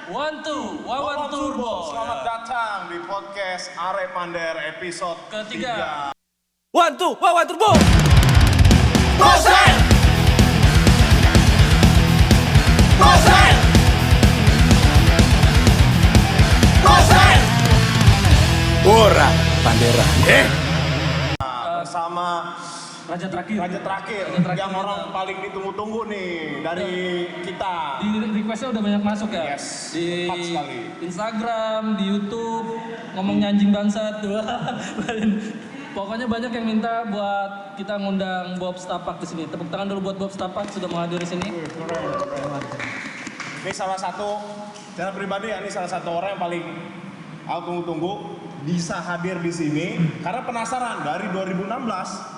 Wawan Turbo. Selamat datang di podcast Are Pander episode ketiga. 1, 2, Wawan Turbo. Bosan! Bosan! Bosan! Ora Pandera. Bersama Raja terakhir yang orang paling ditunggu-tunggu nih dari kita. Di requestnya udah banyak masuk ya. Yes, Di tepat sekali. Instagram, di YouTube, ngomongnya anjing bangsat. Pokoknya banyak yang minta buat kita ngundang Bob Stapak di sini. Tepuk tangan dulu buat Bob Stapak sudah menghadiri sini. Ini salah satu, secara pribadi ya, ini salah satu orang yang paling aku tunggu-tunggu bisa hadir di sini karena penasaran dari 2016.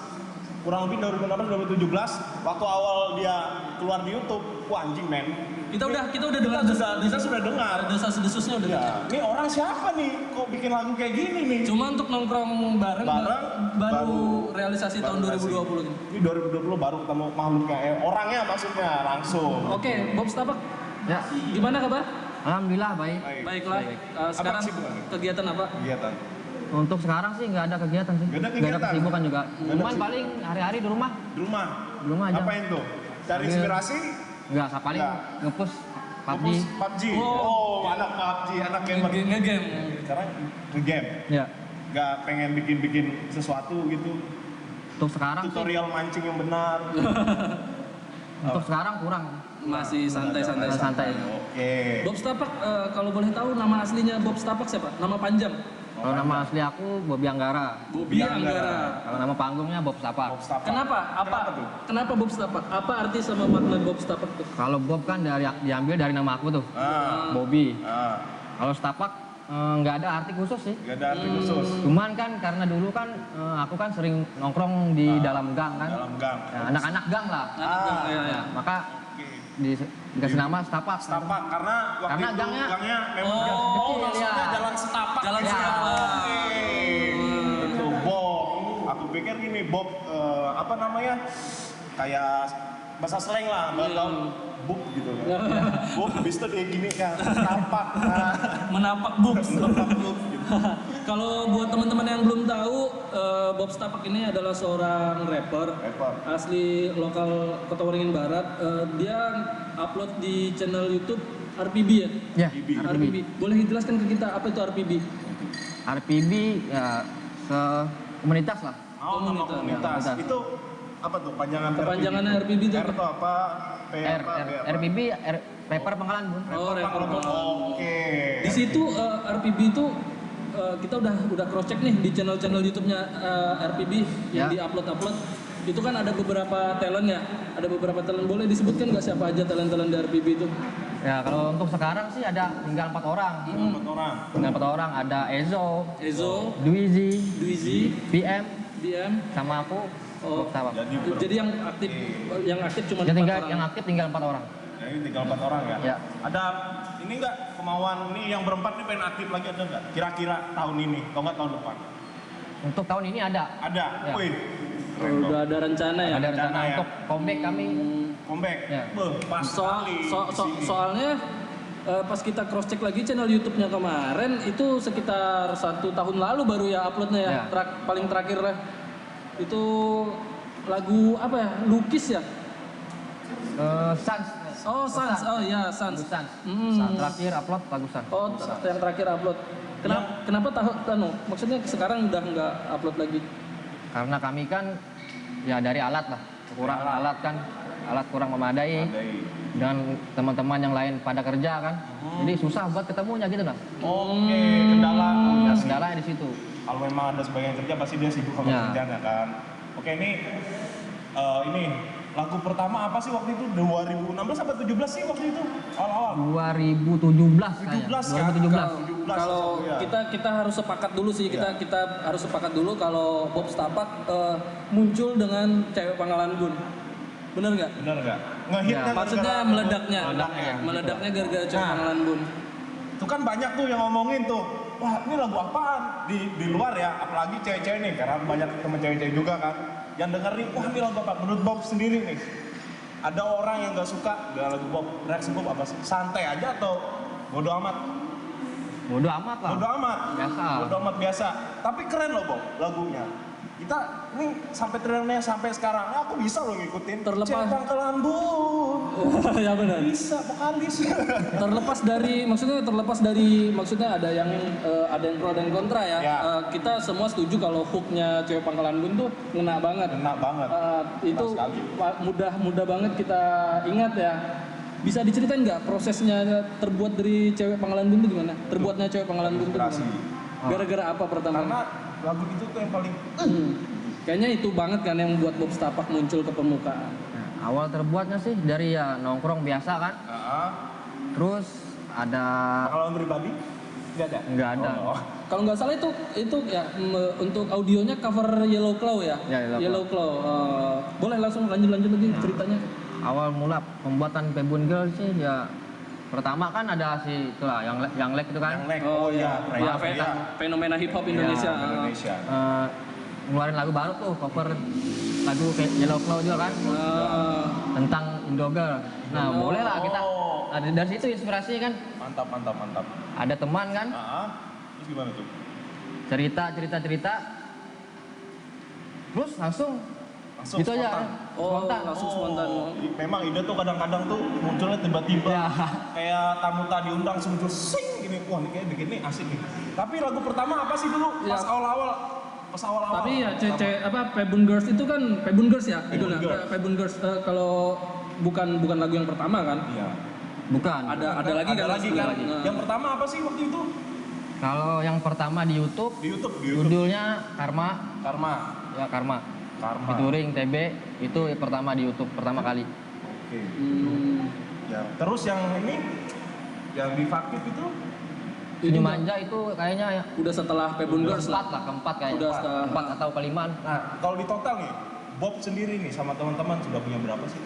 Kurang lebih 2016-2017 waktu awal dia keluar di YouTube, wah anjing men. Kita udah dengar Kita sudah dengar. desas-desusnya udah. Ya, ini orang siapa nih? Kok bikin lagu kayak gini nih? Cuma untuk nongkrong bareng baru realisasi tahun 2020 ini. Ini 2020 baru ketemu makhluknya, orangnya maksudnya langsung. Oke, Bob Stapak. Ya, Gimana kabar? alhamdulillah baik. Baiklah. Sekarang kesibukannya? kegiatan apa? Kegiatan. Untuk sekarang sih nggak ada kegiatan sih. Nggak ada Nggak ada kegiatan? kesibukan juga. Nggak ada Cuman kesibukan. paling hari-hari di rumah. Di rumah. Di rumah aja. Apain tuh? Cari Iya. inspirasi? Nggak, paling Nggak. nge-push PUBG. Fokus PUBG. Oh, anak PUBG, anak gamer. Nge-game. Sekarang nge-game. Ya. Nggak pengen bikin sesuatu gitu. Untuk sekarang sih, Tutorial mancing yang benar. untuk sekarang kurang. Masih santai-santai. Santai. Oke. Bob Stapak, kalau boleh tahu nama aslinya Bob Stapak siapa? Nama panjang? Kalau nama asli aku Bobby Anggara. Bobby Anggara. Kalau nama panggungnya Bob Stapak. Bob Stapak. Kenapa? tuh? Kenapa Bob Stapak? Apa arti sama makna Bob Stapak tuh? Kalau Bob kan diambil dari nama aku tuh, Ah. Bobby. Ah. Kalau Stapak nggak ada arti khusus sih. Gak ada arti khusus. Cuman kan karena dulu kan aku kan sering nongkrong di dalam gang kan. Dalam gang. Ya, anak-anak gang lah. Iya. Maka dikasih nama Stapak. Setapak karena waktu Karena itu gangnya- memang kecil, maksudnya ya. jalan setapak. Jalan Ya. setapak. Itu Bob. Aku pikir gini Bob apa namanya? Kayak bahasa slang lah, bahasa Bob gitu. Bob habis itu dia gini kan setapak. Menapak Bob. Setapak Bob gitu. Kalau buat teman-teman yang belum tahu, Bob Stapak ini adalah seorang rapper. Rapper. Asli lokal Kota Waringin Barat. Dia upload di channel YouTube RPB ya? Ya, RPB. Boleh dijelaskan ke kita apa itu RPB? RPB ya komunitas lah. Oh, nama Komunitas. komunitas. Ya. Itu apa tuh panjangan Kepanjangannya RPB itu R apa? itu apa? P apa? B apa? RPB rapper Pangkalan Bun. Oh, rapper. Oke. Di situ RPB itu kita udah cross check nih di channel YouTube-nya RPB yang Ya. di-upload. Itu kan ada beberapa talent ya. Ada beberapa talent. Boleh disebutkan nggak siapa aja talent-talent di RPB itu? Ya kalau untuk sekarang sih ada tinggal 4 orang. Empat orang. Tinggal 4 orang ada Ezo, Ezo, Dwizy, Dwizy, PM, DM. sama aku. Oh, Bob Stapak. jadi yang aktif cuma Yang 4 tinggal orang. yang aktif tinggal 4 orang. Ya, ini tinggal 4 orang ya. Ya. Ada ini enggak kemauan nih yang berempat nih pengen aktif lagi ada enggak? Kira-kira tahun ini atau enggak tahun depan? Untuk tahun ini ada. Ada. Ya. Wih. Oh, udah ada rencana ya. Ada rencana ya. untuk comeback kami. Comeback. Ya. Beuh, pas sekali. di sini. Soalnya pas kita cross check lagi channel YouTube-nya kemarin itu sekitar 1 tahun lalu baru ya uploadnya ya. Ya. Paling terakhir lah. Itu lagu apa ya? Lukis ya? Sans. Oh, Sans. Oh iya, Sans. Lagu Sans. Hmm. Sans. Terakhir upload lagu Sans. Oh, yang terakhir upload. Kenapa maksudnya sekarang udah nggak upload lagi? Karena kami kan ya dari alat lah. Kurang alat kan. Alat kurang memadai. Dan teman-teman yang lain pada kerja kan. Jadi susah buat ketemunya gitu lah. Oke, kendala. Ya, kendalanya di situ. Kalau memang ada sebagian kerja pasti dia sibuk sama Ya. kerjanya kan. Oke, ini lagu pertama apa sih waktu itu? 2016 atau 17 sih waktu itu? Awal-awal. 2017 kayaknya. 17 kan? 2017. 17 Kalau ya. kita harus sepakat dulu sih, kita harus sepakat dulu kalau Bob Stapak muncul dengan cewek Pangkalan Bun. Bener nggak? Bener nggak? Ngehitnya Ya. Maksudnya gara-gara- meledaknya, meledaknya gara-gara cewek Nah. Pangkalan Bun. Itu kan banyak tuh yang ngomongin tuh, wah ini lagu apaan? Di luar ya, apalagi cewek-cewek nih, karena banyak temen cewek-cewek juga kan. Yang dengerin, wah ini lagu apa? Menurut Bob sendiri nih, ada orang yang nggak suka dengan lagu Bob, reaksi Bob apa sih? Santai aja atau Bodo amat. Bodo amat lah. Bodo amat. Biasa. Bodo amat biasa. Tapi keren loh, Bob, lagunya. Kita ini sampai trennya sampai sekarang. Aku bisa loh ngikutin. Terlepas- Cewek Pangkalan Bun. Ya benar. Bisa vokalis. Terlepas dari maksudnya ada yang pro dan kontra ya. Ya. Kita semua setuju kalau hooknya Cewek Pangkalan Bun tuh ngena banget. Enak banget. Itu sekali. mudah banget kita ingat ya. Bisa diceritain nggak prosesnya terbuat dari Cewek Pangkalan Bun itu gimana? Terbuatnya Cewek Pangkalan Bun itu Inspirasi. gimana? Gara-gara apa pertama? Karena lagu itu tuh yang paling Kayaknya itu banget kan yang buat Bob Stapak muncul ke permukaan. Nah, awal terbuatnya sih dari ya nongkrong biasa kan. Terus ada Pengalaman pribadi nggak ada. nggak ada. Oh. Kalau nggak salah itu ya untuk audionya cover Yellow Claw ya. Ya, Yellow Yellow Claw. Boleh langsung lanjut lagi ceritanya. Awal mula pembuatan Pebun Girl sih ya pertama kan ada si itulah yang leg itu kan. Yang leg. Oh iya, Raya. fenomena hip hop Indonesia. Iya, Indonesia. Ngeluarin lagu baru tuh cover lagu Yellow Claw juga kan tentang Indogirl. Nah boleh lah kita. Nah, dari situ inspirasinya kan Mantap. ada teman kan Terus gimana tuh? cerita terus langsung gitu aja spontan. kan. Oh, Spontan. langsung spontan. Memang ide tuh kadang-kadang tuh munculnya tiba-tiba. Ya. Kayak tamu tadi undang muncul sing gini. Wah, ini kayak bikin ini asik nih. Tapi lagu pertama apa sih dulu? Ya. Pas awal-awal. Tapi ya Pebun Girls itu kan Pebun Girls ya, Pebun idolnya. Girls. Pebun Girls kalau bukan lagu yang pertama kan? Iya. Bukan. Ada lagi kan? Lagi. Yang pertama apa sih waktu itu? Kalau yang pertama di YouTube Di YouTube. judulnya Karma. Karma. Ya Karma. Karma. Featuring TB itu pertama di YouTube pertama kali. Oke. Hmm, Ya. Terus yang ini yang di Faktif itu Ini Manja itu kayaknya ya udah setelah Pebun Girls lah. keempat kayaknya. Udah setelah- Keempat atau kelimaan. Nah, kalau di total nih, Bob sendiri nih sama teman-teman sudah punya berapa sih?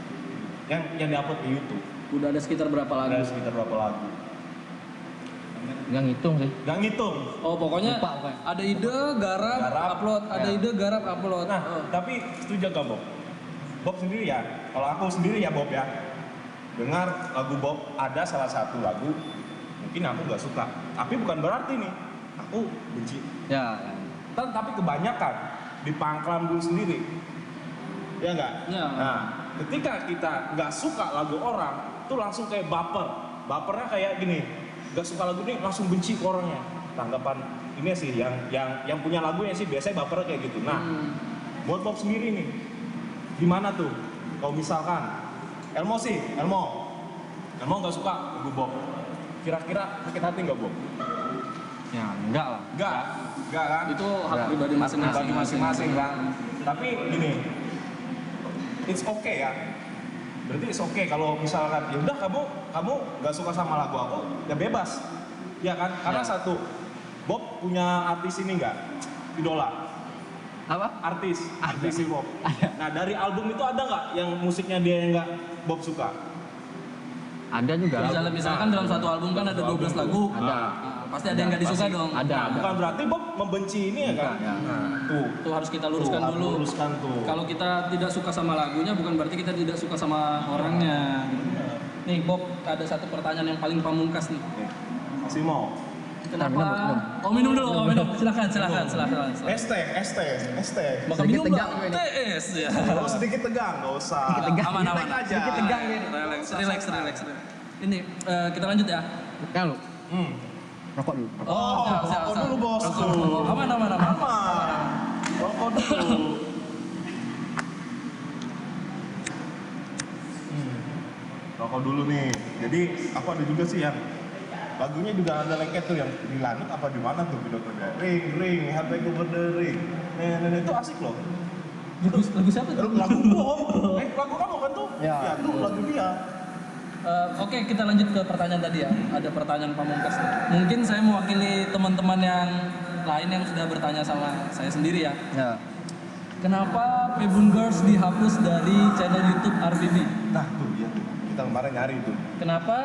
Yang diupload di YouTube. Udah ada sekitar berapa lagu? Ada sekitar berapa lagu? Nggak ngitung sih. Gak ngitung. Oh pokoknya Lupa, pokoknya. ada ide garap, Garap, upload, ada ya. ide garap upload. Nah, Oh. tapi setuju gak Bob? Bob sendiri ya, kalau aku sendiri ya Bob ya, dengar lagu Bob ada salah satu lagu, mungkin aku gak suka. Tapi bukan berarti nih, aku benci. Ya. Tapi kebanyakan di Pangkalan Bun sendiri, ya nggak? Ya. Nah, ketika kita nggak suka lagu orang, tuh langsung kayak baper. Bapernya kayak gini, nggak suka lagu ini langsung benci ke orangnya. Tanggapan ini sih yang punya lagunya sih biasanya bapernya kayak gitu. Nah, buat Bob sendiri nih, gimana tuh? Kalau misalkan Elmo nggak suka lagu Bob. Kira-kira sakit hati nggak Bob? Ya enggak lah. Nggak kan? Itu hak Ya. pribadi masing-masing. Bagi masing-masing kan. Tapi gini, it's okay ya. Berarti it's okay kalau misalkan ya udah kamu nggak suka sama lagu aku, ya bebas. Ya kan? Karena Ya. satu, Bob punya artis ini nggak? Idola. Apa? Artis si Bob. Nah dari album itu ada nggak yang musiknya dia yang nggak Bob suka? Ada juga. Misalkan dalam satu album kan ada 12 lagu. Ada. Nah, pasti ada yang nggak disuka Pasti dong. Ada. Nah, bukan berarti Bob membenci ini ya kan? Bukan, ya. Nah, tuh. Itu harus kita luruskan Tuh, dulu. luruskan tuh. Kalau kita tidak suka sama lagunya bukan berarti kita tidak suka sama orangnya. Nih Bob, ada satu pertanyaan yang paling pamungkas nih. Masih mau? Kenapa? minum. Oh minum dulu, Silakan. ST. Bakal Sedikit minum tegang nggak? gue ini. TS ya. Kalau sedikit tegang, nggak usah. Sedikit tegang. Aman. aja. Sedikit tegang ini. Relax. Ini kita lanjut ya. Kan lu Hmm. rokok dulu. Siap. Rokok dulu, bosku. Rokok dulu. Aman. Aman. Rokok dulu. Rokok dulu nih. Jadi aku ada juga sih yang lagunya juga ada lengket tuh yang di langit apa di mana tuh video klipnya. Ring, hatiku berdering. Nah, itu asik loh. Lagu siapa tuh? Lagu Bob. Lagu kamu kan tuh? Ya. Ya, tuh lagu dia. Oke, kita lanjut ke pertanyaan tadi ya. Ada pertanyaan pamungkas. Mungkin saya mewakili teman-teman yang lain yang sudah bertanya sama saya sendiri ya. Ya. Kenapa Pebun Girls dihapus dari channel YouTube RBB? Nah, tuh ya. Kita kemarin nyari itu. Kenapa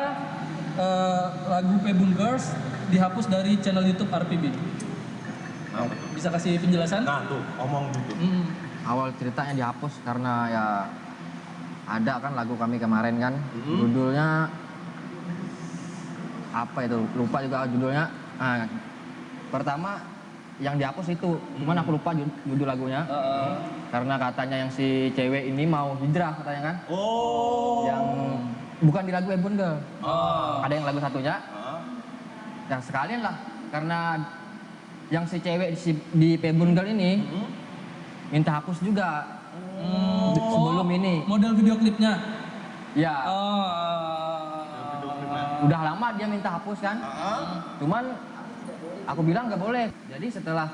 lagu Pebun Girls dihapus dari channel YouTube RPB? Bisa kasih penjelasan? Nah, tuh omong gitu. Awal ceritanya dihapus karena ya ada kan lagu kami kemarin kan judulnya apa itu, lupa juga judulnya. Nah, pertama yang dihapus itu, cuman aku lupa judul lagunya. Karena katanya yang si cewek ini mau hijrah katanya kan. Oh. Yang bukan di lagu Ebon Girl. Ada yang lagu satunya. Ya sekalian lah, karena yang si cewek di Pebun Girl ini minta hapus juga sebelum ini. Model video klipnya. Ya, Oh. udah lama dia minta hapus kan. Cuman aku bilang nggak boleh. Jadi setelah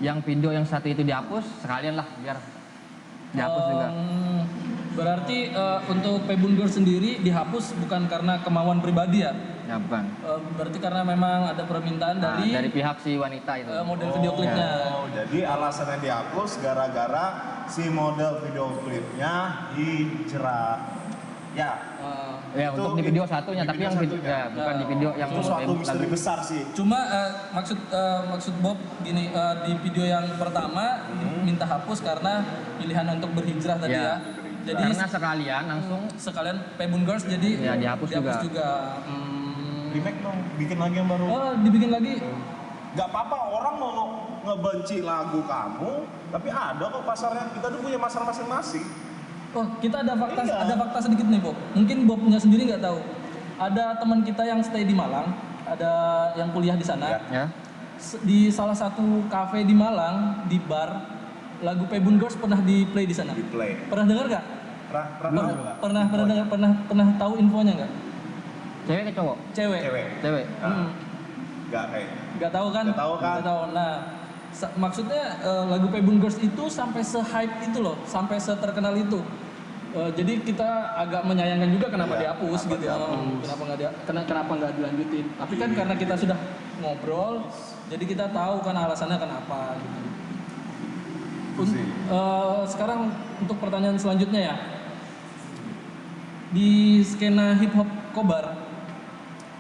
yang video yang satu itu dihapus, sekalian lah biar dihapus juga. Berarti untuk Pebun Girl sendiri dihapus bukan karena kemauan pribadi ya? Ya bukan. Berarti karena memang ada permintaan Nah, dari dari pihak si wanita itu. model video klipnya. Oh, jadi alasannya dihapus gara-gara si model video klipnya hijrah. Ya, Ya Itu untuk di video satunya, di tapi video yang satunya. ya, bukan di video yang itu suatu misteri lagu. besar sih. Cuma maksud Bob gini, di video yang pertama minta hapus karena pilihan untuk berhijrah tadi Ya. ya. Jadi Karena sekalian langsung sekalian Pebun Girls jadi Ya, dihapus juga. Remake dong, bikin lagi yang baru. Oh, dibikin lagi. Gak apa-apa orang mau ngebenci lagu kamu, tapi ada kok pasarnya. Kita tuh punya pasar masing-masing. Oh, kita ada fakta Iya. sedikit nih, Bob. Mungkin Bobnya sendiri nggak tahu. Ada teman kita yang stay di Malang, ada yang kuliah di sana. Ya. ya. Di salah satu kafe di Malang, di bar, lagu Pebun Girls pernah di play di sana. Di play. Pernah dengar nggak? Pernah tahu infonya nggak? Cewek ke cowok? Cewek. Cewek. Gak kayak. Nggak tahu kan? Nggak tahu kan? Nggak tahu. Nah, maksudnya lagu Pebun Girls itu sampai se-hype itu loh, sampai seterkenal itu. Jadi kita agak menyayangkan juga kenapa Iya, dihapus kenapa gitu ya. dihapus. Kenapa nggak dilanjutin? Tapi kan karena kita sudah ngobrol, jadi kita tahu kan alasannya kenapa gitu. Sekarang untuk pertanyaan selanjutnya ya. Di skena hip hop Kobar,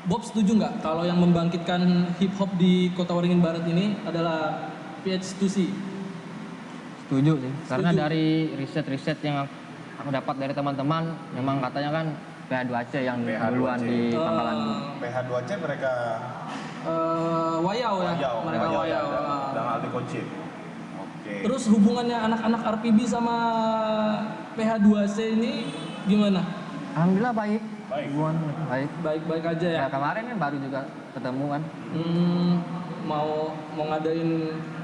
Bob setuju nggak kalau yang membangkitkan hip hop di Kota Waringin Barat ini adalah PH2C? Setuju sih. Karena Setuju. dari riset-riset yang aku dapat dari teman-teman, memang katanya kan PH2C yang PH2C. duluan di Pangkalan. PH2C mereka Wayau ya, mereka Wayau. dan Aldi Kocip. Oke. Terus hubungannya anak-anak RPB sama PH2C ini gimana? Alhamdulillah baik. Baik. Hubungan baik. Baik-baik aja ya. Ya kemarin kan baru juga ketemu kan. Mau ngadain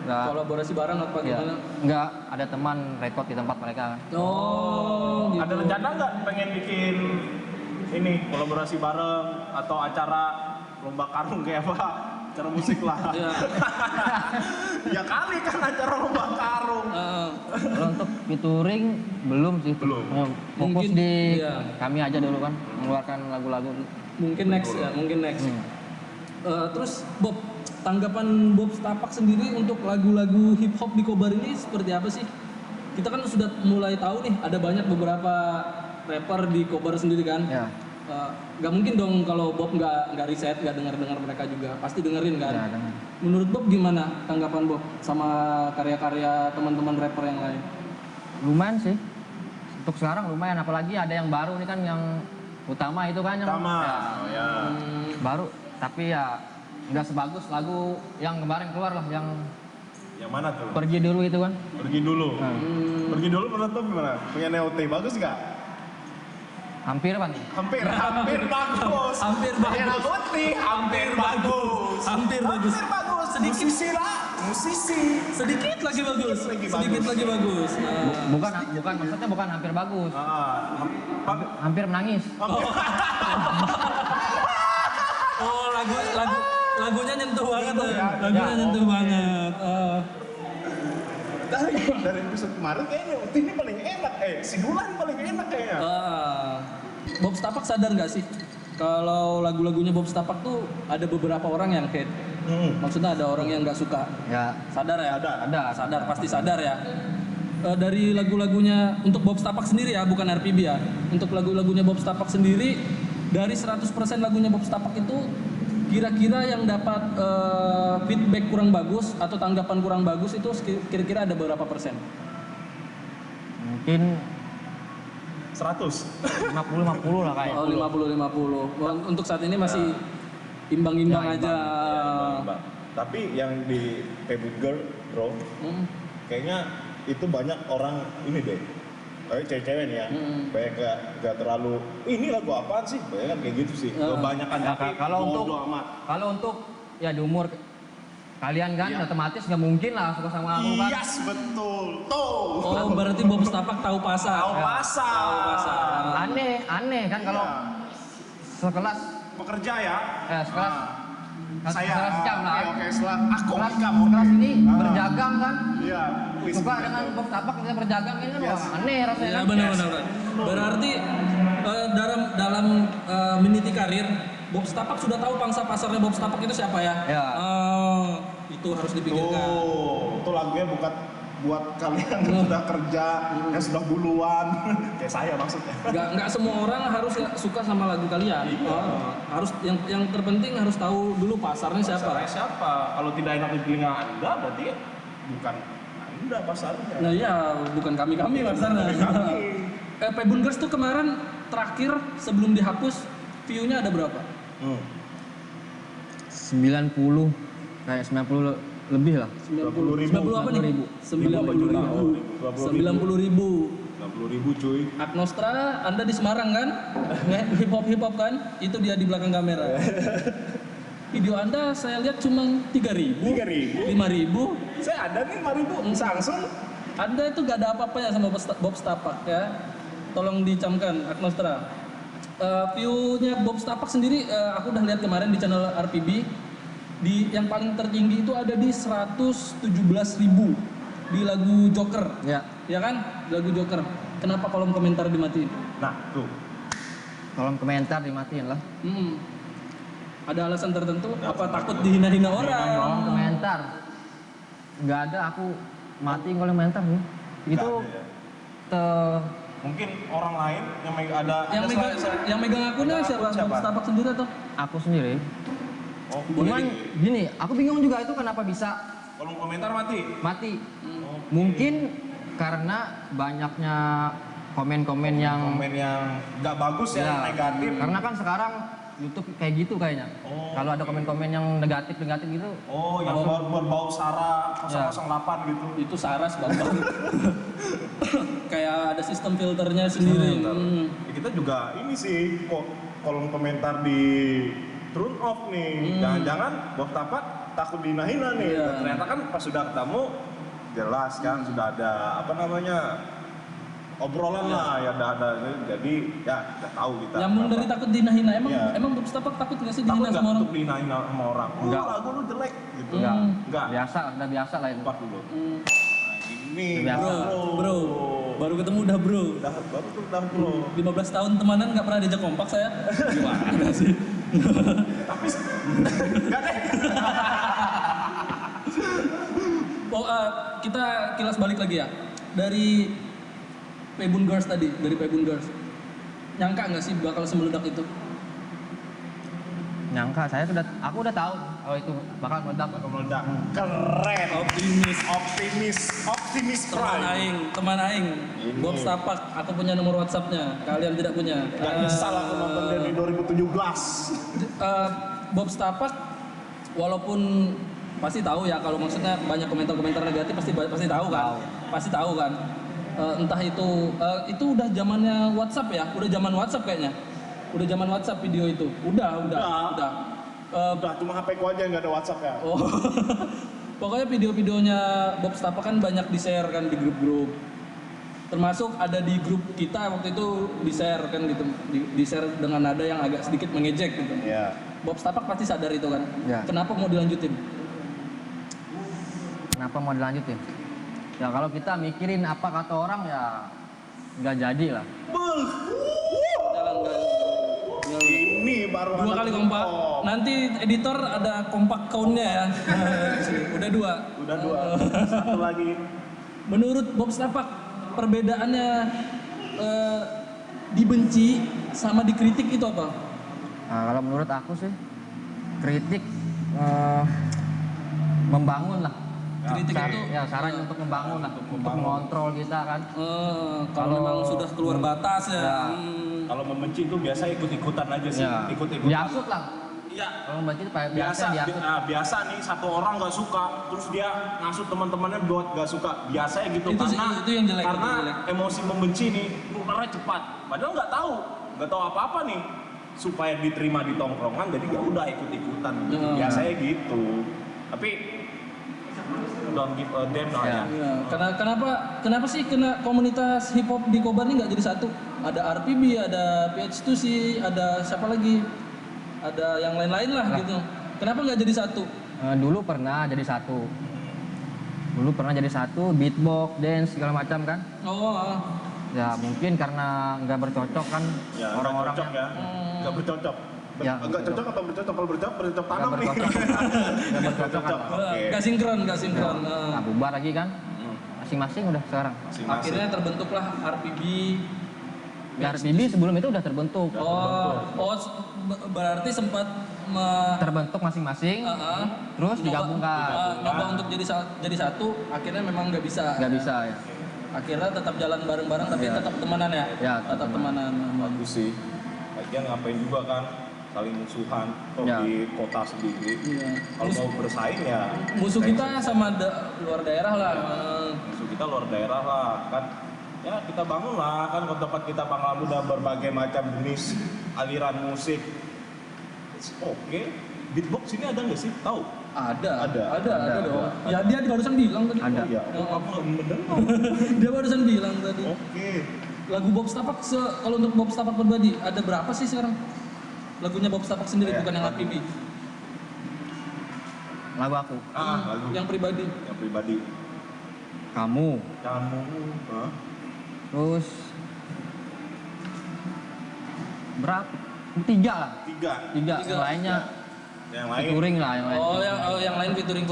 Nggak. kolaborasi bareng apa Ya. gimana? Enggak ada teman rekod di tempat mereka kan. Oh, gitu. Ada rencana nggak pengen bikin ini kolaborasi bareng atau acara lomba karung kayak apa? Acara musik lah. Iya. Ya kali kan acara lomba karung. Kalau untuk featuring belum sih. Belum. Fokus Mungkin, di iya. kami aja dulu kan mengeluarkan lagu-lagu. Mungkin next ya, mungkin next. Terus Bob, tanggapan Bob Stapak sendiri untuk lagu-lagu hip hop di Kobar ini seperti apa sih? Kita kan sudah mulai tahu nih, ada banyak beberapa rapper di Kobar sendiri kan. Ya. Gak mungkin dong kalau Bob nggak riset, nggak dengar mereka juga, pasti dengerin kan. Ya, dengar. Menurut Bob gimana tanggapan Bob sama karya-karya teman-teman rapper yang lain? Lumayan sih. Untuk sekarang lumayan, apalagi ada yang baru nih kan yang utama itu kan yang Sama. ya, Ya. baru, tapi ya nggak sebagus lagu yang kemarin keluar lah yang Yang mana tuh? pergi dulu itu kan. Pergi dulu. Nah, Pergi dulu menurut lo gimana? Punya Neote bagus nggak? hampir apa nih? Hampir bagus. Hampir bagus. Kayak Neote, hampir bagus. Hampir bagus. Hampir bagus. Sedikit. Musisi lah. Musisi. Sedikit lagi bagus. Sedikit lagi bagus. Bukan maksudnya bukan hampir bagus, hampir menangis. Oh, lagunya nyentuh banget tuh. ya. Lagunya nyentuh banget. Dari episode kemarin kayaknya Uti ini paling enak. Si Dulan paling enak kayaknya. Bob Stapak sadar nggak sih kalau lagu-lagunya Bob Stapak tuh ada beberapa orang yang hate. Maksudnya ada orang yang nggak suka. Ya, Sadar ya? Ada. Sadar, pasti sadar ya. Dari lagu-lagunya untuk Bob Stapak sendiri ya, bukan RPB ya. Untuk lagu-lagunya Bob Stapak sendiri, dari 100% lagunya Bob Stapak itu kira-kira yang dapat feedback kurang bagus atau tanggapan kurang bagus itu kira-kira ada berapa persen? mungkin 100. 50-50 lah kayak. Oh, 50-50. Untuk saat ini masih Imbang-imbang Ya, aja. Bang. Tapi yang di Pebble Girl, bro, kayaknya itu banyak orang ini deh. Cewek-cewek nih ya, kayak gak terlalu, ini lagu apaan sih? Banyak kan kayak gitu sih. Kebanyakan Ya, tapi bodo amat. kalau untuk ya di umur kalian kan otomatis nggak mungkin lah suka sama aku kan. Yes, betul. Tuh. Oh, berarti Bob Stapak tahu pasar. Tahu pasar. Aneh kan kalau Iya. sekelas Pekerja ya. sekelas Saya. sekelas jam lah. Oke, setelah aku Kelas, nikah. kelas ini Ah. berjagang kan. Iya. Wih, Suka sebenarnya. dengan Bob Stapak kita berjagang ini kan Yes. wah, aneh rasanya Ya kan. benar. Berarti dalam meniti karir Bob Stapak sudah tahu pangsa pasarnya Bob Stapak itu siapa ya? Ya. Itu harus dipikirkan. Itu lagunya bukan buat kalian yang sudah kerja, yang sudah duluan, kayak saya maksudnya. Nggak semua orang harus suka sama lagu kalian. Harus yang terpenting harus tahu dulu pasarnya siapa. Pasarnya siapa? Kalau tidak enak di telinga Anda, berarti bukan Anda pasarnya. Nah iya, bukan kami pasarnya. Pebble Girls tuh kemarin terakhir sebelum dihapus view-nya ada berapa? 90 kayak 90 lebih lah. 90.000. 90 apa nih? 90.000. 90.000 cuy. Agnostra, Anda di Semarang kan? Hip hop kan? Itu dia di belakang kamera. Video Anda saya lihat cuma 3.000, 3.000. 5.000. Saya ada nih 5.000 Samsung. Anda itu gak ada apa-apanya sama Bob Stapak ya. Tolong dicamkan Agnostra. View-nya Bob Stapak sendiri aku udah lihat kemarin di channel RPB. Yang paling tertinggi itu ada di 117.000 di lagu Joker. Ya. Ya kan? Lagu Joker. Kenapa kolom komentar dimatiin? Nah, tuh. Kolom komentar dimatiin lah. Ada alasan tertentu? Apa takut dihina-hina Kolom orang? komentar. Nggak ada, aku matiin kolom komentar nih. Itu Nggak ada mungkin orang lain yang Yang megang akunnya siapa? Siapa? Bob Stapak sendiri atau? aku sendiri. Oh, Cuman gini, aku bingung juga itu kenapa bisa kolom komentar mati. mati. Mungkin karena banyaknya komen-komen yang Komen yang nggak bagus ya, negatif. Karena kan sekarang YouTube kayak gitu kayaknya. Kalau ada komen-komen yang negatif gitu. Oh, yang berbau SARA 008 gitu. Itu Saras gampang. Kayak ada sistem filternya sendiri. Ya, kita juga ini sih kok kolom komentar di turn off nih. Jangan-jangan Bob Stapak takut dihina-hina nih. Iya. Dan ternyata kan pas sudah ketemu jelas kan sudah ada obrolan lah ya ada jadi ya udah tahu kita. Nyambung dari takut dihina-hina. Iya. Emang Bob Stapak takut nggak sih takut dihina nggak sama orang? untuk dihina sama orang. Enggak. Lagu lu jelek gitu. Enggak. Enggak. Udah biasa lah itu. Tempat dulu. Ini Biasa. Bro, baru ketemu udah bro. Udah bro. 15 tahun temanan nggak pernah diajak kompak saya. Gimana sih? Tapi enggak deh. Kita kilas balik lagi ya. Dari Pebble Girls tadi, nyangka nggak sih bakal semeledak itu? Nyangka, aku udah tahu kalau itu bakal meledak. Meledak. Keren. Optimis prime. Teman aing, Bob Stapak, aku punya nomor WhatsApp-nya, kalian tidak punya. Gak nyesal aku nonton dari 2017. Bob Stapak, walaupun pasti tahu ya kalau maksudnya banyak komentar-komentar negatif pasti tahu kan, entah itu udah zamannya WhatsApp ya, udah zaman WhatsApp kayaknya, udah zaman WhatsApp video itu, udah. Udah cuma HP ku aja nggak ada WhatsApp ya. Oh. Pokoknya video-videonya Bob Stapak kan banyak di-share kan di grup-grup. Termasuk ada di grup kita waktu itu di-share kan gitu. Di-share dengan nada yang agak sedikit mengejek gitu. Iya. Bob Stapak pasti sadar itu kan. Ya. Kenapa mau dilanjutin? Kenapa mau dilanjutin? Ya kalau kita mikirin apa kata orang ya nggak jadi lah. Jalan guys. Ini baru Dua kali kompak. Nanti editor ada kompak count-nya ya. Udah dua. Satu lagi. Menurut Bob Stapak, perbedaannya dibenci sama dikritik itu apa? Nah, kalau menurut aku sih kritik membangun lah. Kritik itu saran untuk membangun lah, untuk mengontrol kita kan. Kalau memang sudah keluar batas ya. Kalau membenci itu biasa ikut-ikutan aja sih. Ya, Ikut-ikutan. diasut lah. Enggak. Kalau ngebantu itu kayak Biasa, diatur. biasa nih satu orang nggak suka, terus dia ngasut teman-temannya buat nggak suka. Biasanya gitu Itu yang jelek, karena itu jelek. emosi membenci nih keluarnya cepat. Padahal nggak tahu apa-apa nih supaya diterima di tongkrongan, jadi ya udah ikut-ikutan. Biasanya gitu. Tapi don't give a damn lah ya. Ya, kenapa sih komunitas hip hop di Kobar ini nggak jadi satu? Ada RPB, ada PH2C, ada siapa lagi? Ada yang lain-lain lah gitu. Kenapa nggak jadi satu? Dulu pernah jadi satu. Beatbox, dance segala macam kan. Oh, Ya mungkin karena nggak bercocok kan Ya, orang-orang nggak cocok ya. Nggak bercocok. Ya, Nggak cocok atau bercocok? Kalau bercocok tanam nih. nggak bercocok kan. Oke. nggak sinkron. Nah, bubar lagi kan. Masing-masing udah sekarang. Masing-masing. Akhirnya terbentuklah RPB. Ya, RPB sebelum itu udah terbentuk. Berarti sempat Terbentuk masing-masing, terus digabungkan. nyoba untuk jadi satu, akhirnya memang nggak bisa. Nggak bisa ya. Akhirnya tetap jalan bareng-bareng tapi tetap temanan ya. Ya, tetap temanan. Bagus sih. Lagian ngapain juga kan saling musuhan kok Ya. di kota sendiri. Iya. Kalau mau bersaing ya Musuh kita sama luar daerah lah. musuh kita luar daerah lah kan. Ya kita bangun lah kan tempat kita Pangkal Muda berbagai macam jenis aliran musik. Oke. Beatbox ini ada nggak sih? Tahu? Ada Ada. dong. Ya dia barusan bilang tadi. Ada. Oh iya. Oh, aku nggak mendengar. Dia barusan bilang tadi. Oke. Lagu Bob Stapak kalau untuk Bob Stapak pribadi ada berapa sih sekarang? Lagunya Bob Stapak sendiri Iya. bukan yang RPB. Lagu aku. Lagu Yang pribadi. yang pribadi. Kamu. Kamu. Hah? Terus berapa? Tiga lah. Tiga. Tiga. Yang lainnya Yang lain. featuring lah yang lain. Yang lain featuring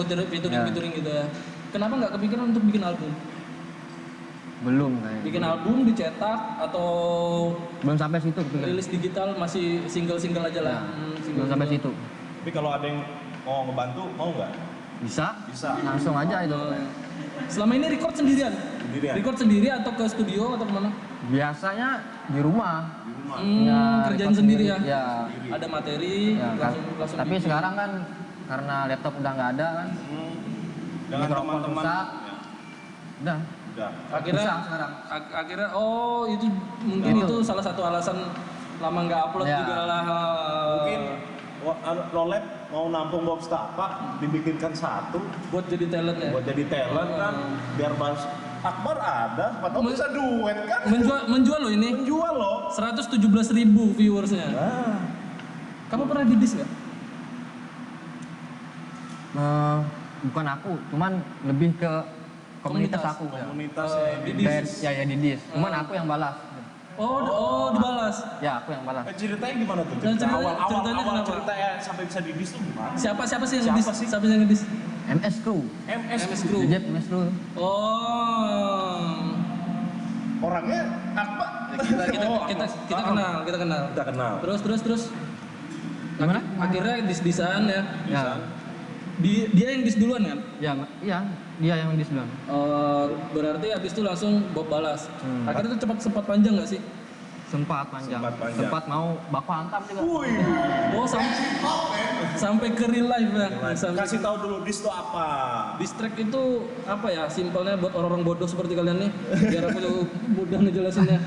gitu ya. Kenapa nggak kepikiran untuk bikin album? Belum kayaknya. Bikin album dicetak atau Belum sampai situ kepikiran. rilis digital masih single aja lah. Ya, belum sampai situ. Tapi kalau ada yang mau ngebantu, mau nggak? Bisa? Bisa. Langsung aja itu. Selama ini record sendirian? Sendirian. Record sendiri atau ke studio atau kemana? Biasanya di rumah. Di rumah. Ya, Kerjain record sendiri ya? Ya. Ada materi, Ya, langsung tapi bikin. sekarang kan karena laptop udah nggak ada kan, Dengan Mikrofon teman-teman. rusak. Ya, udah. udah. akhirnya Bisa sekarang. akhirnya itu mungkin Itu. itu salah satu alasan lama nggak upload Ya. juga lah. Mungkin Lolep mau nampung Bob Stapak, dibikinkan satu Buat jadi talent ya. buat jadi talent kan, biar Bas Akbar ada, atau Men- bisa duet kan? menjual lo ini Menjual loh. 117.000 viewersnya. Kamu pernah didis nggak? Bukan aku, cuman lebih ke komunitas Komunitas. aku. Ya. Komunitasnya ini. Didis. Ya didis. Cuman aku yang balas. Oh, dibalas. Ya aku yang balas. Ceritanya gimana tuh? Dan ceritanya Awal kenapa? ceritanya sampai bisa didis tuh gimana? Siapa sih yang Siapa ngedis? sih? Siapa yang ngedis? MS Crew. MS Crew. Jeb MS Crew. Oh. orangnya Akbar. Kita kenal. Kita kenal. Terus. Gimana? Akhirnya dis-disan ya. Ya. Dia yang dis duluan kan? Ya, iya, dia yang dis duluan. Berarti habis itu langsung Bob balas. Hmm. Akhirnya itu sempat panjang nggak sih? Sempat panjang. Sempat panjang. Sempat mau baku hantam juga. Wih. Oh sampai ke real life ya. Kasih tahu dulu dis itu apa? Diss track itu apa ya? Simpelnya buat orang-orang bodoh seperti kalian nih. Biar aku juga mudah ngejelasinnya.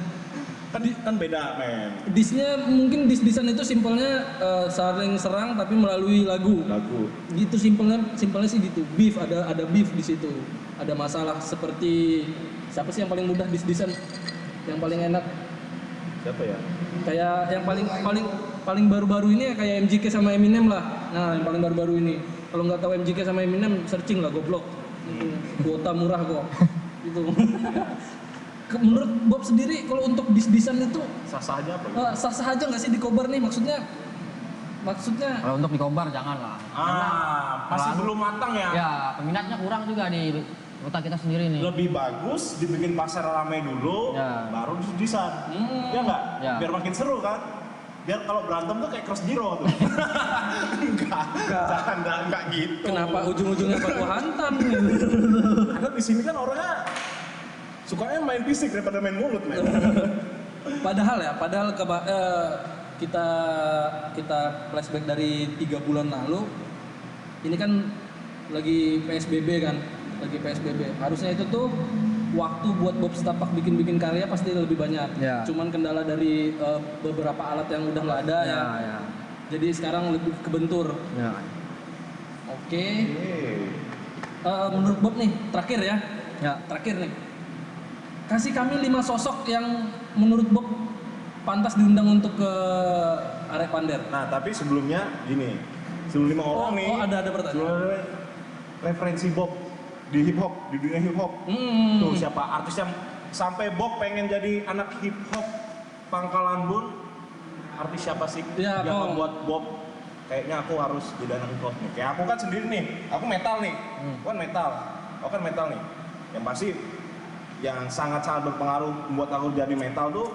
Kan beda men. Disnya mungkin disan itu simpelnya saling serang tapi melalui lagu. Lagu. Gitu simpelnya sih gitu. Beef ada beef di situ. Ada masalah seperti siapa sih yang paling mudah disan? Yang paling enak Siapa ya? kayak yang paling baru-baru ini ya kayak MJK sama Eminem lah. Nah, yang paling baru-baru ini. Kalau nggak tahu MJK sama Eminem, searching lah goblok. Kuota murah kok. Gitu. Menurut Bob sendiri kalau untuk disan itu Sah-sah aja apa? sah-sah aja nggak sih di Kobar nih maksudnya Kalau untuk di Kobar janganlah. Masih kalau- belum matang ya? Ya, peminatnya kurang juga di kota kita sendiri nih. Lebih bagus dibikin pasar ramai dulu, Ya. baru dis-disan. Ya nggak? Ya. Biar makin seru kan? Biar kalau berantem tuh kayak Cross Zero tuh. enggak, enggak gitu. kenapa ujung-ujungnya baku hantam gitu. Karena di sini kan orangnya sukanya main fisik daripada main mulut, men. padahal kita flashback dari 3 bulan lalu, ini kan lagi PSBB kan, lagi PSBB. Harusnya itu tuh waktu buat Bob Setapak bikin karya pasti lebih banyak. Ya. Cuman kendala dari beberapa alat yang udah nggak ada ya. Ya. Jadi sekarang lebih kebentur. Ya. Oke. Menurut Bob nih, terakhir ya. Ya. Terakhir nih. Kasih kami 5 sosok yang menurut Bob pantas diundang untuk ke Arek Pander. Nah, tapi sebelumnya gini. Sebelum 5 orang nih. Oh, ada pertanyaan. Sebelumnya referensi Bob di hip hop, di dunia hip hop. Tuh siapa artis yang sampai Bob pengen jadi anak hip hop Pangkalan Bun? Artis siapa sih Ya, yang membuat Bob kayaknya aku harus jadi anak hip hop nih. Kayak aku kan sendiri nih, aku metal nih. Aku kan metal nih. Yang pasti yang sangat-sangat berpengaruh membuat aku jadi metal tuh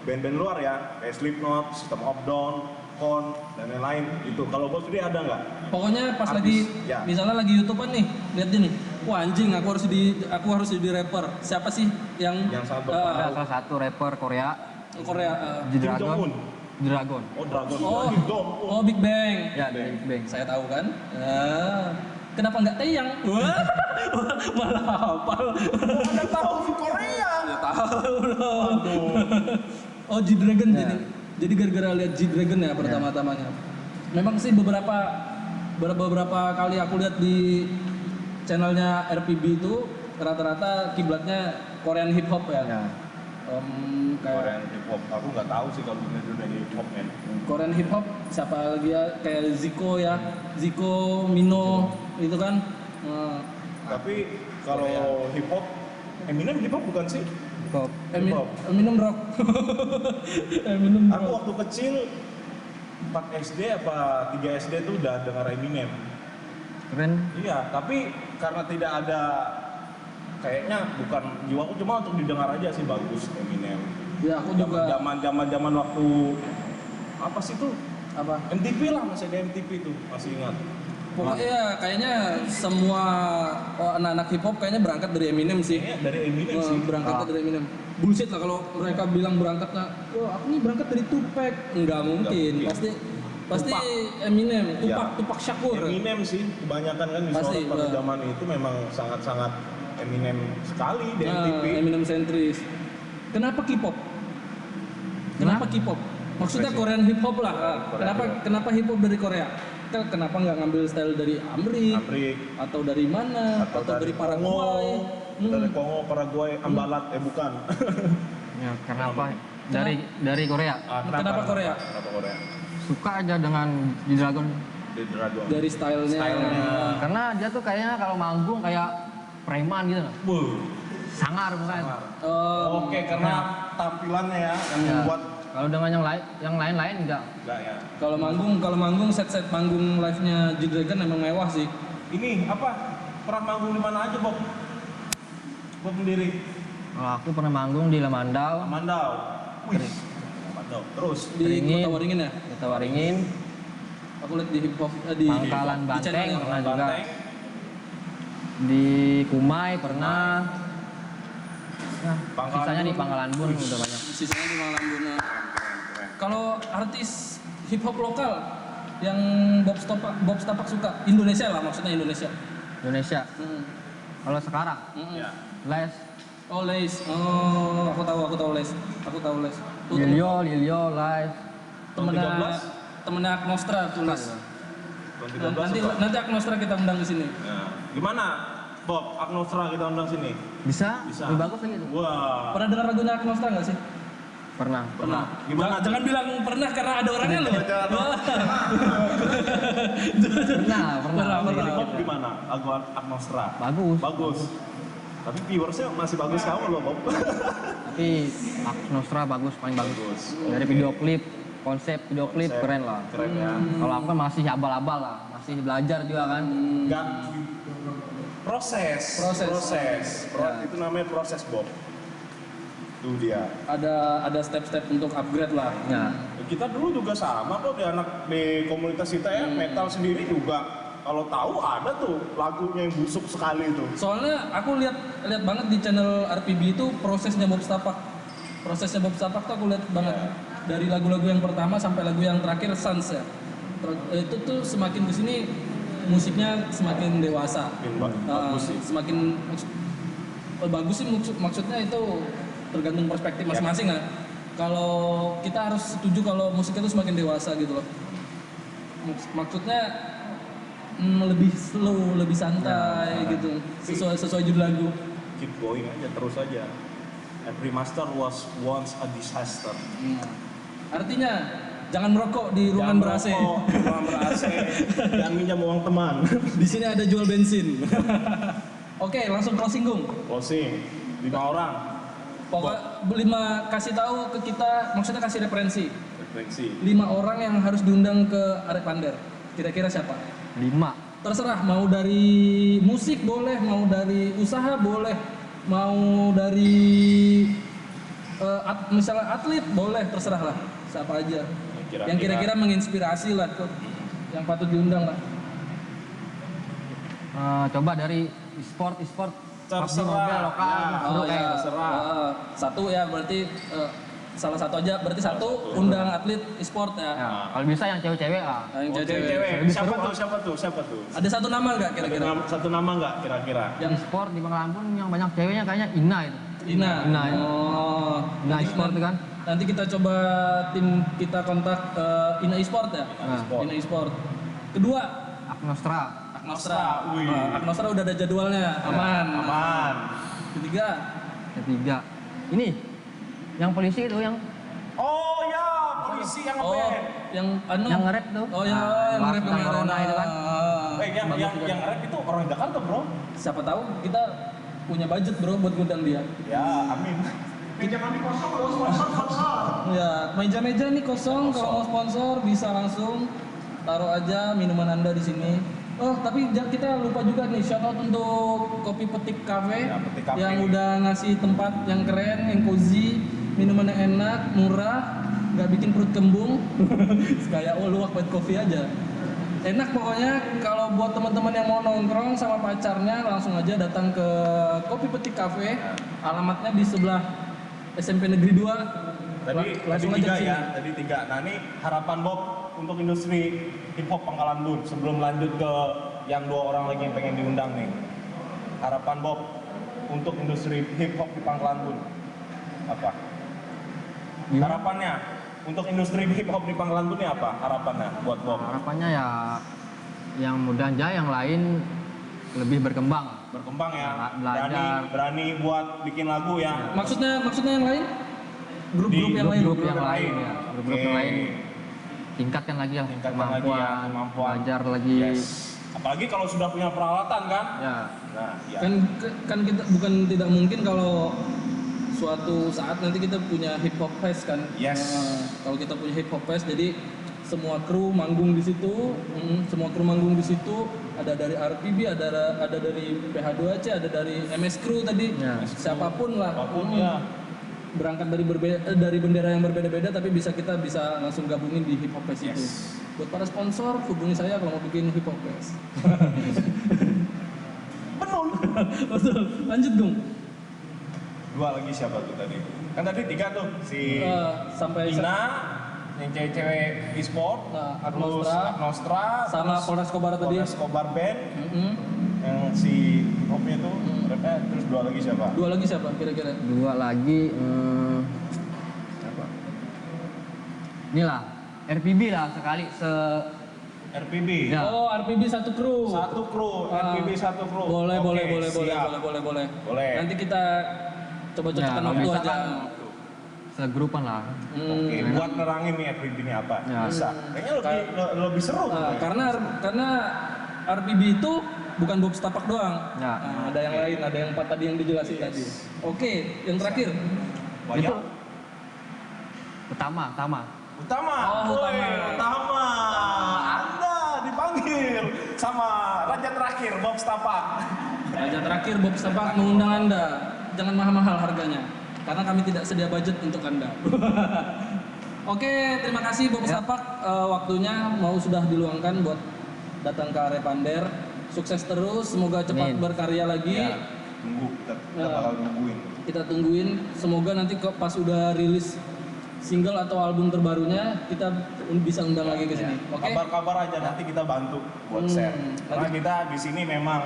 band-band luar ya, kayak Slipknot, System of a Down, Korn, dan lain-lain. Itu kalau Bob sendiri ada nggak? Pokoknya pas Artis, lagi ya. misalnya lagi YouTubean nih, lihat dia nih. Wah anjing, aku harus jadi rapper. Siapa sih yang sangat Ada berpengaruh? salah satu rapper Korea, Korea? Kim Jong-un. Dragon. Oh, Dragon. Oh, Kim Jong-un. oh Big Bang. Ya, dari Big Bang. Saya tahu kan. Kenapa nggak Taeyang? Wah, malah hafal. Anda tahu Korea? Ya tahu dong. Oh G-Dragon Ya. jadi gara-gara lihat G-Dragon ya pertama-tamanya. Memang sih beberapa kali aku lihat di channelnya RPB itu rata-rata kiblatnya Korean hip hop ya. Ya. Kayak Korean hip hop. Aku nggak tahu sih kalau dunia hip hop men. Korean hip hop siapa lagi ya, kayak Zico ya, Zico, Mino itu kan. Tapi kalau hip hop, Eminem hip hop bukan sih? Pop. Hip hop. Eminem rock. Eminem Aku rock. waktu kecil 4 SD apa 3 SD tuh udah dengar Eminem. Keren. Iya, tapi karena tidak ada kayaknya bukan jiwaku, cuma untuk didengar aja sih bagus Eminem. Ya aku juga Zaman waktu apa sih tuh? apa? MTV lah, masih ada MTV tuh, masih ingat. Pokoknya kayaknya semua anak-anak hip hop kayaknya berangkat dari Eminem sih. Kayaknya dari Eminem sih. Berangkat dari Eminem. Bullshit lah kalau mereka bilang berangkatnya, wah aku nih berangkat dari Tupac. Enggak mungkin. mungkin. Pasti Tupac. Eminem, Ya. Tupac Shakur. Eminem sih, kebanyakan kan Pasti, disorot pada ya. zaman itu memang sangat-sangat Eminem sekali di Nah, MTV. Eminem sentris. Kenapa K-pop? Kenapa K-pop? Maksudnya Apa sih? Korean hip hop lah. Korean Kenapa hip hop dari Korea? Kenapa nggak ngambil style dari Amrik Amrik atau dari mana? Atau dari Paraguay? dari Kongo, Paraguay, Ambalat, bukan. Ya, karena apa? Dari Korea. Kenapa Korea? Kenapa Korea? Suka aja dengan G-Dragon. Di Dragon. Dari stylenya. Stylenya. Karena dia tuh kayaknya kalau manggung kayak preman gitu. Wuh. Sangar bukan? Oke, karena tampilannya ya yang Ya. membuat Kalau dengan yang lain-lain enggak. enggak ya. Kalau manggung set manggung live-nya G-Dragon emang mewah sih. Ini apa? Pernah manggung di mana aja, Bob? Bob sendiri. Kalau aku pernah manggung di Lamandau, Mandau. Wih. Mandau. Terus Di Beringin. Kota Waringin ya. kita Waringin, Aku lihat di hip hop di Pangkalan di Banteng channelnya. pernah juga, Banteng. di Kumai pernah. Nah, Pangkalan sisanya di Bun. Pangkalan Bun udah banyak. Sisanya di Malambuna. Keren. Kalau artis hip hop lokal yang Bob Setapak suka, Indonesia lah maksudnya Indonesia. Indonesia. Kalau sekarang, Ya. Les, Oh Les, oh aku tahu Les. Tuh, Lilio, live. Tahun 13? temennya Agnostra tuh Les. Tahun 13 Nanti suka. nanti Agnostra kita undang ke sini. Nah, gimana? Bob, Agnostra kita undang sini. Bisa? Bisa. Lebih bagus lagi tuh. Wah. Pernah dengar lagunya Agnostra nggak sih? Pernah. Pernah. Gimana? Jangan bilang pernah karena ada orangnya loh. Pernah. Jadi Bob gimana? Lagu Agnostra. Bagus. Bagus. Tapi viewersnya masih bagus kamu loh, Bob. Tapi Nostra bagus, paling bagus. Bagus. Dari video klip, konsep video klip Konsep. keren lah. Keren ya. Kalau aku kan masih abal-abal lah, masih belajar juga kan. Enggak. Proses. Ya. Itu namanya proses, Bob. Itu dia. Ada step-step untuk upgrade lah. Ya. Kita dulu juga sama kok di anak di komunitas kita ya, metal sendiri juga. Kalau tahu ada tuh lagunya yang busuk sekali itu. Soalnya aku lihat banget di channel RPB itu prosesnya Bob Setapak. Prosesnya Bob Setapak tuh aku lihat banget. dari lagu-lagu yang pertama sampai lagu yang terakhir Sans ya. Itu tuh semakin kesini musiknya semakin dewasa. Bagus sih. Semakin bagus sih maksudnya itu tergantung perspektif masing-masing lah. Kalau kita harus setuju kalau musik itu semakin dewasa gitu loh. Maksudnya lebih slow, lebih santai gitu. Sesuai judul lagu. Keep going aja, terus aja. Every master was once a disaster. Artinya jangan merokok di ruangan ber-AC. Di ruangan ber-AC. Jangan minjam uang teman. Di sini ada jual bensin. Oke, langsung closing Gung. Closing 5 orang. Pokoknya 5 kasih tahu ke kita, maksudnya kasih referensi. Referensi. 5 orang yang harus diundang ke Arek Pander. Kira-kira siapa? 5. Terserah, mau dari musik boleh, mau dari usaha boleh, mau dari misalnya atlet boleh, terserah lah. Siapa aja. Yang kira-kira menginspirasi lah, yang patut diundang lah. Coba dari e-sport Terserah. mobil lokal. Oh ya, terserah. satu ya berarti salah satu aja, berarti satu undang atlet e-sport ya. Ya, kalau bisa yang cewek-cewek lah. Yang Oh, cewek-cewek. cewek. Siapa tuh? Ada satu nama nggak kira-kira? Satu nama nggak kira-kira? Yang e-sport di Bangka Lampung yang banyak ceweknya kayaknya Ina itu. Ina. Ina, ya. Oh. Ina e-sport itu kan. Nanti kita coba tim kita kontak Ina e-sport ya. E-sport. Ina e-sport. Kedua, Agnostra. Agnostra. Wih. Agnostra udah ada jadwalnya, aman. Aman. Ketiga, Ketiga. Ini yang polisi itu yang Oh ya, polisi yang oh nge-band. yang anu. yang nge-rap tuh. Oh yang yang Pas rap tentang kemarin. corona itu kan. Yang rap itu orang Jakarta, Bro. Siapa tahu kita punya budget bro buat ngundang dia. Ya, amin. Meja kami kosong, kalau sponsor. Ya, meja-meja nih kosong. Kalau mau sponsor bisa langsung taruh aja minuman Anda di sini. Oh, tapi kita lupa juga nih shout out untuk Kopi Petik Cafe Ya, Petik Cafe. yang udah ngasih tempat yang keren, yang cozy, minumannya enak, murah, nggak bikin perut kembung. Kayak luwak white coffee aja. Enak pokoknya. Kalau buat teman-teman yang mau nongkrong sama pacarnya langsung aja datang ke Kopi Petik Cafe. Alamatnya di sebelah SMP Negeri 2. Tadi Langsung aja tiga kesini. ya, tadi 3. Nah ini harapan Bob untuk industri hip hop Pangkalan Bun sebelum lanjut ke yang 2 orang lagi yang pengen diundang nih. Harapan Bob untuk industri hip hop di Pangkalan Bun apa? Harapannya untuk industri hip hop di Pangkalan Bun ini apa? Harapannya buat Bob? Harapannya ya yang mudah aja yang lain lebih berkembang. Berkembang ya, Belajar. berani buat bikin lagu yang Maksudnya yang lain? Grup-grup yang lain. Grup yang lain ya. Grup-grup yang lain tingkatkan lagi lah Tingkatkan lagi ya, kemampuan. belajar lagi. Yes. Apalagi kalau sudah punya peralatan kan? Ya. Nah, ya. Kan kita bukan tidak mungkin kalau suatu saat nanti kita punya hip hop fest kan. Yes. Kalau kita punya hip hop fest jadi semua kru manggung di situ, ada dari RPB, ada dari PH2C, ada dari MS Crew tadi, Ya. siapapun lah. Apapun ya. Berangkat dari bendera yang berbeda-beda tapi kita bisa langsung gabungin di hip hop fest itu. Yes. Buat para sponsor hubungi saya kalau mau bikin hip hop fest. Betul. Betul. Lanjut Gung. 2 lagi siapa tuh tadi? Kan tadi 3 tuh, si Sampai Ina, yang cewek-cewek e-sport, Nah, terus Agnostra, Agnostra, sama terus Polres Kobar tadi. Polres Kobar Band, Mm-mm. yang si hip-hopnya tuh, rapnya, terus 2 lagi siapa? 2 lagi siapa kira-kira? 2 lagi Siapa? inilah RPB lah sekali RPB. Ya. Oh, RPB satu kru. Satu kru, Ah, RPB satu kru. Boleh, Oke, boleh. siap. Boleh. Nanti kita coba Ya, cocokkan kalau waktu bisa aja. kan segrupan lah. Oke, Hmm. buat nerangin nih RPB ini apa? Ya. Bisa. Kayaknya lebih seru. Nah, tuh. karena RPB itu bukan box tapak doang. Ya. Nah, ada yang lain, ada yang 4 tadi yang dijelasin tadi. Oke, yang terakhir. Banyak. Itu Utama. Utama. Oh, Woi, Utama. Utama. Anda dipanggil sama raja terakhir Bob Stapak. Raja terakhir Bob Tapak mengundang Anda. Jangan mahal-mahal harganya karena kami tidak sedia budget untuk Anda. Oke, terima kasih Bob Tapak. Waktunya mau sudah diluangkan buat datang ke Arek Pander. Sukses terus, semoga cepat Amin. berkarya lagi. Ya, tunggu kita Ya. bakal nungguin. Kita tungguin, semoga nanti pas udah rilis single atau album terbarunya kita bisa undang lagi ke sini. Oke? Kabar-kabar aja nanti kita bantu buat share. Karena kita di sini memang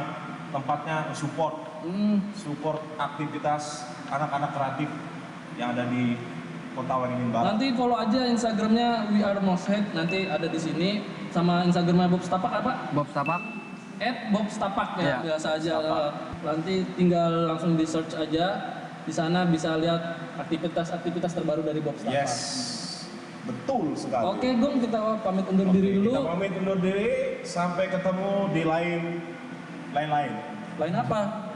tempatnya support aktivitas anak-anak kreatif yang ada di Kota Waringin Barat. Nanti follow aja Instagramnya We Are Moshead, nanti ada di sini, sama Instagramnya Bob Setapak apa? Bob Setapak. Bob Setapak ya, Iya, biasa aja. Nanti tinggal langsung di search aja, di sana bisa lihat aktivitas terbaru dari Bob Setapak. Yes, betul sekali. Oke, Gong, kita pamit undur diri dulu. Kita pamit undur diri, sampai ketemu di lain. Lain apa?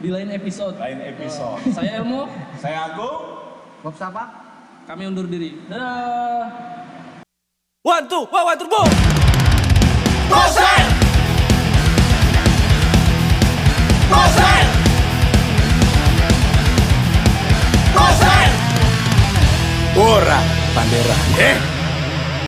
Di lain episode. Lain episode. Saya Elmo, Saya Agung. Bob Setapak. kami undur diri. Dadah. 1, 2, 1, turbo! Bosen! Bosen! Ora, Pandera.